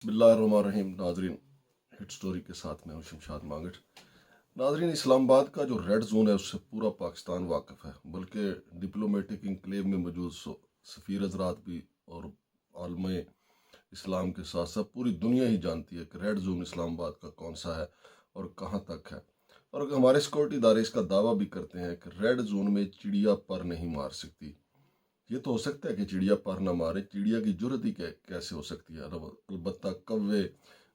बिस्मिल्लाहिर्रहमानिर्रहीम। नाजरीन, hit story के साथ में हूँ शमशाद मांगट। नाजरीन, इस्लामाबाद का जो रेड जोन है उससे पूरा पाकिस्तान वाकिफ़ है, बल्कि डिप्लोमेटिक इंक्लेव में मौजूद सफ़ीर हज़रात भी और आलम इस्लाम के साथ साथ पूरी दुनिया ही जानती है कि रेड जोन इस्लामाबाद का कौन सा है और कहाँ तक है। और हमारे सिक्योरिटी इदारे इसका दावा भी करते हैं कि रेड जोन में चिड़िया पर नहीं मार सकती। ये तो हो सकता है कि चिड़िया पर ना मारे, चिड़िया की जुर्रत ही कैसे हो सकती है। अलबत्ता कौवे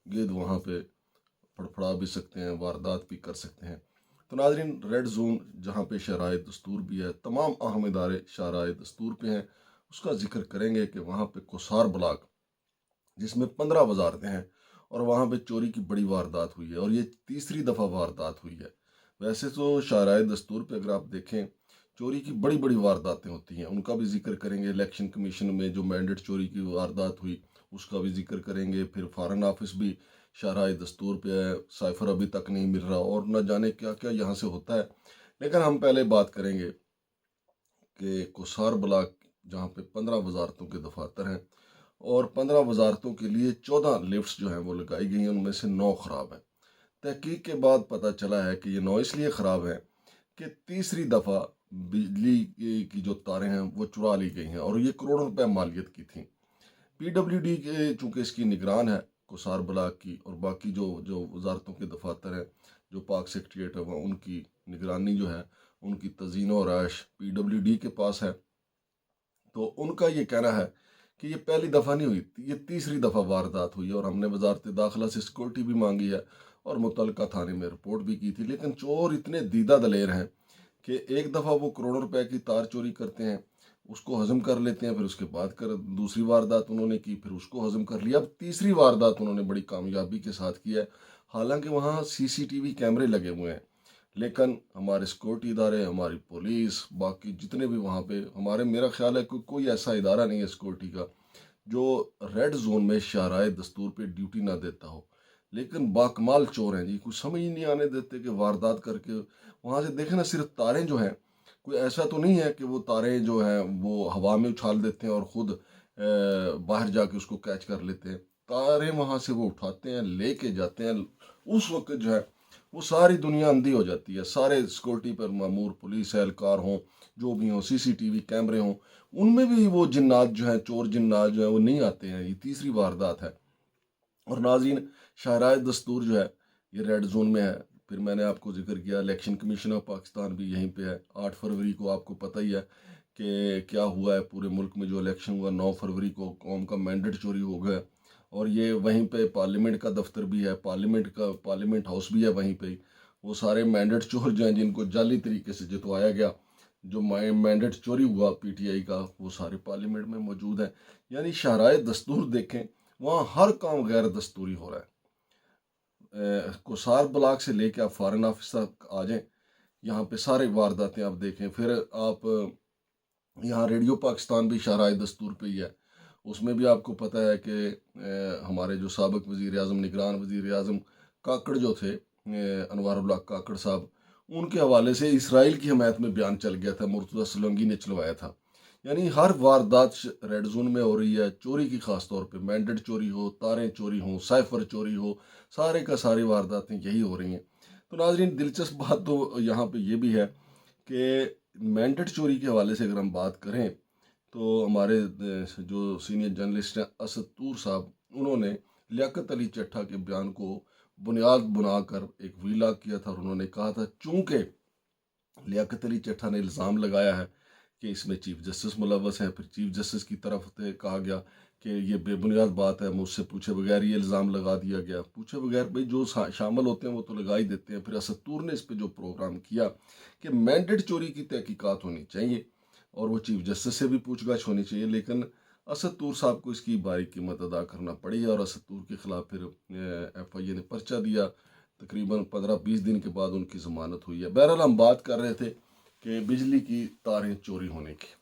गिद्ध वहाँ पे फड़फड़ा भी सकते हैं, वारदात भी कर सकते हैं। तो नाजरीन, रेड जोन जहाँ पे शराय दस्तूर भी है, तमाम अहम इदारे शराय दस्तूर पे हैं, उसका जिक्र करेंगे कि वहाँ पे कोसार ब्लॉक जिसमें 15 वजारतें हैं और वहाँ पे चोरी की बड़ी वारदात हुई है और ये तीसरी दफ़ा वारदात हुई है। वैसे तो शाराय दस्तूर पे अगर आप देखें, चोरी की बड़ी बड़ी वारदातें होती हैं, उनका भी जिक्र करेंगे। इलेक्शन कमीशन में जो मैंडेट चोरी की वारदात हुई उसका भी जिक्र करेंगे। फिर फॉरेन ऑफिस भी शाराय दस्तूर पे है, साइफर अभी तक नहीं मिल रहा और न जाने क्या क्या यहाँ से होता है। लेकिन हम पहले बात करेंगे कि कोसार ब्लॉक जहाँ पे 15 वजारतों के दफातर हैं और 15 वजारतों के लिए 14 लिफ्ट्स जो हैं वो लगाई गई हैं, उनमें से 9 ख़राब हैं। तहकीक के बाद पता चला है कि ये 9 इसलिए ख़राब हैं कि तीसरी दफ़ा बिजली की जो तारें हैं वो चुरा ली गई हैं और ये करोड़ों रुपए मालियत की थी। PWD के चूँकि इसकी निगरान है कोसार ब्लॉक की, और बाकी जो जो वजारतों के दफातर हैं, जो पाक सेक्रेटरीट है, वह उनकी निगरानी जो है, उनकी तज़ीन और रैश PWD के पास है। तो उनका ये कहना है कि ये पहली दफ़ा नहीं हुई, ये तीसरी दफ़ा वारदात हुई है और हमने वजारत दाखिला से सिक्योरिटी भी मांगी है और मुतलका थाने में रिपोर्ट भी की थी। लेकिन चोर इतने दीदा दलेर हैं कि एक दफ़ा वो करोड़ों रुपए की तार चोरी करते हैं, उसको हजम कर लेते हैं, फिर उसके बाद कर दूसरी वारदात उन्होंने की, फिर उसको हजम कर लिया, अब तीसरी वारदात उन्होंने बड़ी कामयाबी के साथ की है। हालांकि वहाँ CCTV कैमरे लगे हुए हैं, लेकिन हमारे सिक्योरिटी इदारे, हमारी पुलिस, बाकी जितने भी वहाँ पे हमारे, मेरा ख्याल है कि कोई ऐसा इदारा नहीं है सिक्योरिटी का जो रेड जोन में शाहराए दस्तूर पे ड्यूटी ना देता हो। लेकिन बाकमाल चोर हैं जी, कुछ समझ ही नहीं आने देते कि वारदात करके वहाँ से देखें ना, सिर्फ तारें जो हैं, कोई ऐसा तो नहीं है कि वो तारें जो हैं वो हवा में उछाल देते हैं और ख़ुद बाहर जाके उसको कैच कर लेते हैं। तारें वहाँ से वो उठाते हैं, लेके जाते हैं। उस वक्त जो है वो सारी दुनिया अंधी हो जाती है। सारे सिक्योरिटी पर मामूर पुलिस एहलकार हों, जो भी हों, CCTV कैमरे हों, उनमें भी वो जिन्नात जो हैं, चोर जिन्नात जो हैं वो नहीं आते हैं। ये तीसरी वारदात है। और नाज़रीन, शाहराय दस्तूर जो है ये रेड जोन में है। फिर मैंने आपको जिक्र किया इलेक्शन कमीशन ऑफ पाकिस्तान भी यहीं पे है। 8 फरवरी को आपको पता ही है कि क्या हुआ है पूरे मुल्क में। जो इलेक्शन हुआ 9 फरवरी को, कौम का मैंडेट चोरी हो गया और ये वहीं पे पार्लियामेंट का दफ्तर भी है, पार्लियामेंट हाउस भी है वहीं पे ही। वो सारे मैंडेट चोर जो हैं जिनको जाली तरीके से जितवाया गया, जो मैंडेट चोरी हुआ PTI का, वो सारे पार्लियामेंट में मौजूद हैं। यानी शाहराय दस्तूर देखें, वहाँ हर काम गैर दस्तूरी हो रहा है। कोसार ब्लॉक से लेके आप फॉरेन ऑफिस तक आ जाएं, यहाँ पे सारे वारदातें आप देखें। फिर आप यहाँ रेडियो पाकिस्तान भी शाहराय दस्तूर पे ही है। उसमें भी आपको पता है कि हमारे जो साबिक वज़ीर आज़म, निगरान वज़ीर आज़म काकड़ जो थे, अनवारुल्लाह काकड़ साहब, उनके हवाले से इसराइल की हमायत में बयान चल गया था, मुर्तज़ा सोलंकी ने चलवाया था। यानी हर वारदात रेड जोन में हो रही है। चोरी की खास तौर पे मैंडेट चोरी हो, तारें चोरी हो, साइफर चोरी हो, सारे का सारी वारदातें यही हो रही हैं। तो नाजरीन, दिलचस्प बात तो यहाँ पे ये भी है कि मैंडेट चोरी के हवाले से अगर हम बात करें तो हमारे जो सीनियर जर्नलिस्ट हैं असद तूर साहब, उन्होंने लियाकत अली चट्ठा के बयान को बुनियाद बनाकर एक वीलाग किया था और उन्होंने कहा था, चूंकि लियाकत अली चट्ठा ने इल्ज़ाम लगाया है कि इसमें चीफ जस्टिस मुलव्वस हैं, फिर चीफ जस्टिस की तरफ से कहा गया कि ये बेबुनियाद बात है, मुझसे पूछे बगैर ये इल्ज़ाम लगा दिया गया। पूछे बगैर भाई जो शामिल होते हैं वो तो लगा ही देते हैं। फिर असद तूर ने इस पर जो प्रोग्राम किया कि मैंडेट चोरी की तहकीकात होनी चाहिए और वो चीफ जस्टिस से भी पूछताछ होनी चाहिए। लेकिन असद तूर साहब को इसकी बारीक कीमत अदा करना पड़ी और असद तूर के खिलाफ फिर FIA ने पर्चा दिया। तकरीबन 15-20 दिन के बाद उनकी ज़मानत हुई है। बहरहाल, हम बात कर रहे थे कि बिजली की तारें चोरी होने की।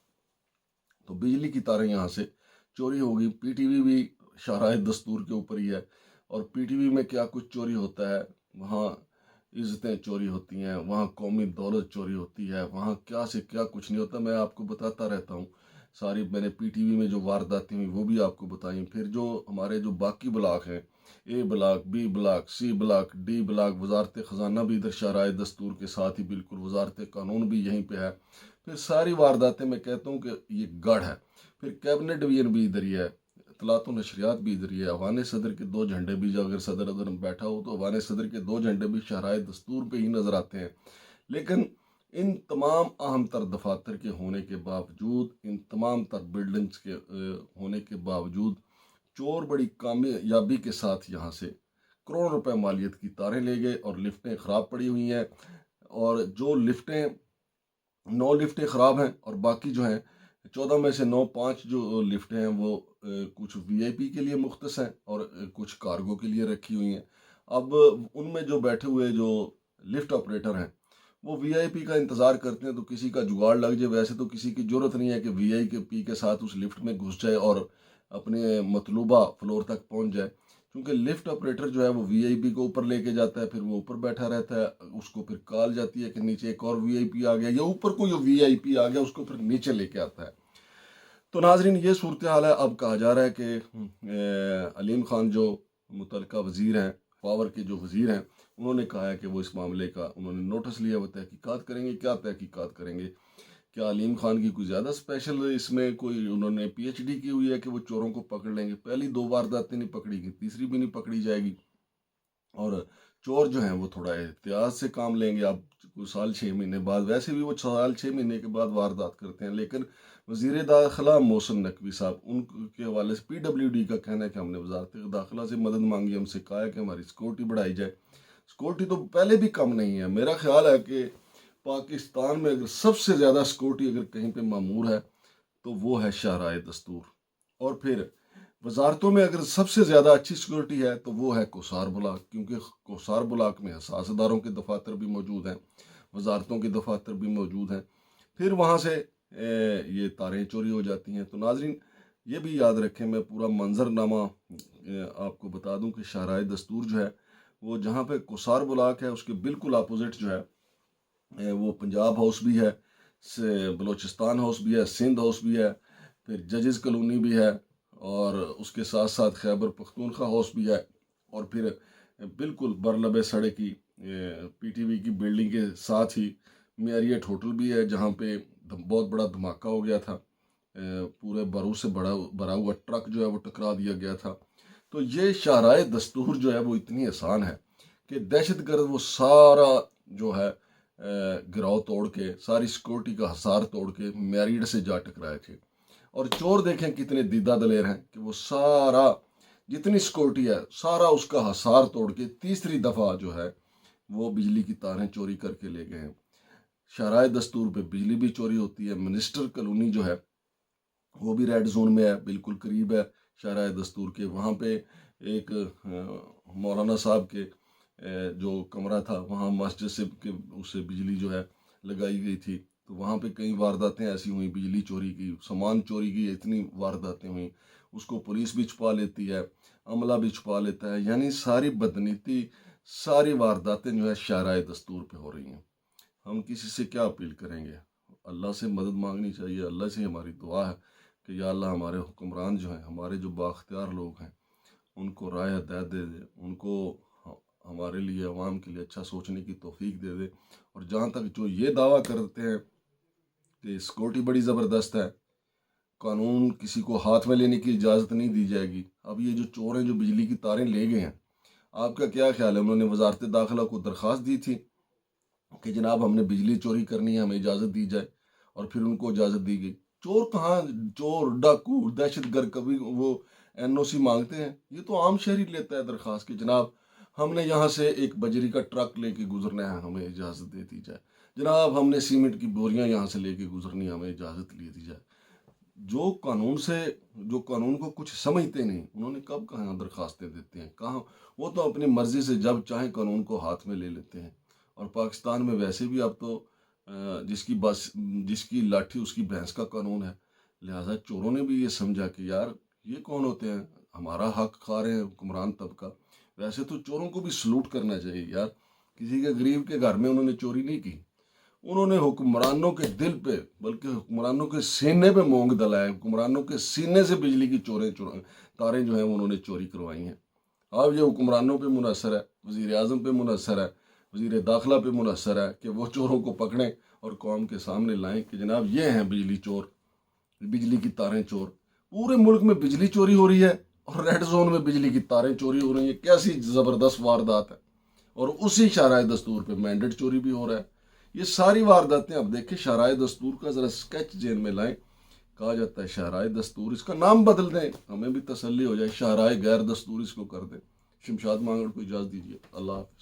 तो बिजली की तारें यहाँ से चोरी होगी। PTV भी शाहराय दस्तूर के ऊपर ही है और PTV में क्या कुछ चोरी होता है, वहाँ इज़्ज़तें चोरी होती हैं, वहाँ कौमी दौलत चोरी होती है, वहाँ क्या से क्या कुछ नहीं होता। मैं आपको बताता रहता हूँ सारी मैंने PTV में जो वारदातें हुई वो भी आपको बताई। फिर जो हमारे जो बाकी ब्लॉक हैं, A block, B block, C block, D block, वजारत ख़जाना भी इधर शराय दस्तूर के साथ ही बिल्कुल, वजारत कानून भी यहीं पे है। फिर सारी वारदातें मैं कहता हूँ कि ये गढ़ है। फिर कैबिनेट डिवीजन भी इधर ही है, इत्तलात व नशरियात भी इधर ही है। अवान सदर के दो झंडे भी, जो अगर सदर अदर बैठा हो तो अवान सदर के दो झंडे भी शहराय दस्तूर पे ही नज़र आते हैं। लेकिन इन तमाम अहम तर दफातर के होने के बावजूद, इन तमाम तर बिल्डिंग्स के होने के बावजूद, चोर बड़ी कामयाबी के साथ यहाँ से करोड़ों रुपए मालियत की तारें ले गए और लिफ्टें ख़राब पड़ी हुई हैं। और जो लिफ्टें 9 लिफ्टें ख़राब हैं और बाकी जो हैं 14 में से 9, 5 जो लिफ्टें हैं वो कुछ VIP के लिए मुख्तस हैं और कुछ कार्गो के लिए रखी हुई हैं। अब उनमें जो बैठे हुए जो लिफ्ट ऑपरेटर हैं वो VIP का इंतज़ार करते हैं तो किसी का जुगाड़ लग जाए। वैसे तो किसी की ज़रूरत नहीं है कि VIP के साथ उस लिफ्ट में घुस जाए और अपने मतलूबा फ्लोर तक पहुंच जाए, क्योंकि लिफ्ट ऑपरेटर जो है वो VIP को ऊपर लेके जाता है, फिर वो ऊपर बैठा रहता है, उसको फिर कॉल जाती है कि नीचे एक और VIP आ गया, या ऊपर कोई VIP आ गया उसको फिर नीचे लेके आता है। तो नाजरीन ये सूरत हाल है। अब कहा जा रहा है कि अलीम खान जो मुतलका वज़ीर हैं, पावर के जो वज़ीर हैं, उन्होंने कहा है कि वो इस मामले का उन्होंने नोटिस लिया, वो तहकीकात करेंगे। क्या तहकीकात करेंगे? क्या अलीम खान की कोई ज़्यादा स्पेशल इसमें कोई उन्होंने PhD की हुई है कि वो चोरों को पकड़ लेंगे? पहली 2 वारदातें नहीं पकड़ी गई, तीसरी भी नहीं पकड़ी जाएगी। और चोर जो हैं वो थोड़ा एहतियात से काम लेंगे। अब कुछ साल 6 महीने बाद, वैसे भी वो साल 6 महीने के बाद वारदात करते हैं, लेकिन वज़ीर दाखिला मोहसिन नकवी साहब, उनके हवाले से PWD का कहना है कि हमने वजारत दाखिला से मदद मांगी, हमसे कहा है कि हमारी सिक्योरिटी बढ़ाई जाए। सिक्योरिटी तो पहले भी कम नहीं है। मेरा ख्याल है कि पाकिस्तान में अगर सबसे ज़्यादा सिक्योरिटी अगर कहीं पे मामूर है तो वो है शाहराह दस्तूर। और फिर वजारतों में अगर सबसे ज़्यादा अच्छी सिक्योरिटी है तो वो है कोसार ब्लॉक, क्योंकि कोसार ब्लॉक में हसास इदारों के दफातर भी मौजूद हैं, वजारतों के दफातर भी मौजूद हैं। फिर वहाँ से ये तारें चोरी हो जाती हैं। तो नाजरीन ये भी याद रखें, मैं पूरा मंजरनामा आपको बता दूं कि शाहराह दस्तूर जो है वो जहाँ पे कोसार ब्लॉक है उसके बिल्कुल अपोजिट जो है वो पंजाब हाउस भी है, से बलोचिस्तान हाउस भी है, सिंध हाउस भी है, फिर जजेस कॉलोनी भी है, और उसके साथ साथ खैबर पख्तूनख्वा हाउस भी है। और फिर बिल्कुल बरलबे सड़क की PTV की बिल्डिंग के साथ ही मैरियट होटल भी है, जहाँ पे बहुत बड़ा धमाका हो गया था। पूरे बारूद से भरा हुआ ट्रक जो है वो टकरा दिया गया था। तो ये शाहराह दस्तूर जो है वो इतनी आसान है कि दहशतगर्द वो सारा जो है गिराव तोड़ के, सारी सिक्योरिटी का हसार तोड़ के मैरिड से जा टकराए थे। और चोर देखें कितने दीदा दलेर हैं कि वो सारा जितनी सिक्योरिटी है सारा उसका हसार तोड़ के तीसरी दफ़ा जो है वो बिजली की तारें चोरी करके ले गए हैं। शाहराह दस्तूर पे बिजली भी चोरी होती है। मिनिस्टर कॉलोनी जो है वो भी रेड जोन में है, बिल्कुल करीब है शाहराह दस्तूर के। वहाँ पे एक मौलाना साहब के जो कमरा था वहाँ मस्जिद से के उससे बिजली जो है लगाई गई थी। तो वहाँ पे कई वारदातें ऐसी हुई, बिजली चोरी की, सामान चोरी की, इतनी वारदातें हुई। उसको पुलिस भी छुपा लेती है, अमला भी छुपा लेता है। यानी सारी बदनीति, सारी वारदातें जो है शाहराह दस्तूर पे हो रही हैं। हम किसी से क्या अपील करेंगे? अल्लाह से मदद मांगनी चाहिए। अल्लाह से हमारी दुआ है कि या अल्लाह हमारे हुक्मरान जो हैं, हमारे जो बाख्तियार लोग हैं, उनको राय हिदायत दे दे, उनको हमारे लिए, अवाम के लिए अच्छा सोचने की तौफीक दे दे। और जहाँ तक जो ये दावा करते हैं कि सिक्योरिटी बड़ी ज़बरदस्त है, कानून किसी को हाथ में लेने की इजाज़त नहीं दी जाएगी। अब ये जो चोर हैं जो बिजली की तारें ले गए हैं, आपका क्या ख्याल है? उन्होंने वजारत दाखिला को दरख्वास्त दी थी कि जनाब हमने बिजली चोरी करनी है, हमें इजाज़त दी जाए, और फिर उनको इजाज़त दी गई। चोर कहाँ, चोर डाकू दहशतगर्द कभी वो NOC मांगते हैं? ये तो आम शहरी लेता है दरख्वास्त कि जनाब हमने यहाँ से एक बजरी का ट्रक लेके गुजरना है, हमें इजाज़त दे दी जाए। जनाब हमने सीमेंट की बोरियां यहाँ से लेके गुजरनी है, हमें इजाज़त ले दी जाए। जो कानून से, जो कानून को कुछ समझते नहीं, उन्होंने कब कहाँ दरखास्तें देते हैं? कहाँ? वो तो अपनी मर्जी से जब चाहे कानून को हाथ में ले लेते हैं। और पाकिस्तान में वैसे भी अब तो जिसकी लाठी उसकी भैंस का कानून है। लिहाजा चोरों ने भी ये समझा कि यार ये कौन होते हैं, हमारा हक खा रहे हैं हुक्मरान तबका। वैसे तो चोरों को भी सलूट करना चाहिए यार, किसी के गरीब के घर में उन्होंने चोरी नहीं की, انہوں نے حکمرانوں کے دل پہ بلکہ حکمرانوں کے سینے پہ مونگ دلائے، حکمرانوں کے سینے سے بجلی کی تاریں جو ہیں انہوں نے چوری کروائی ہیں۔ اب یہ حکمرانوں پہ منحصر ہے، وزیر اعظم پہ منحصر ہے، وزیر داخلہ پہ منحصر ہے کہ وہ چوروں کو پکڑیں اور قوم کے سامنے لائیں کہ جناب یہ ہیں بجلی چور، بجلی کی تاریں چور۔ پورے ملک میں بجلی چوری ہو رہی ہے اور ریڈ زون میں بجلی کی تاریں چوری ہو رہی ہیں، کیسی زبردست واردات ہے۔ اور اسی شاہراہ دستور پہ مینڈیٹ چوری بھی ہو رہا ہے۔ یہ ساری وارداتیں اب دیکھیں، شاہراہ دستور کا ذرا سکیچ ذہن میں لائیں۔ کہا جاتا ہے شاہراہ دستور، اس کا نام بدل دیں، ہمیں بھی تسلی ہو جائے، شاہراہ غیر دستور اس کو کر دیں۔ شمشاد مانگڑ کو اجازت دیجیے، اللہ حافظ۔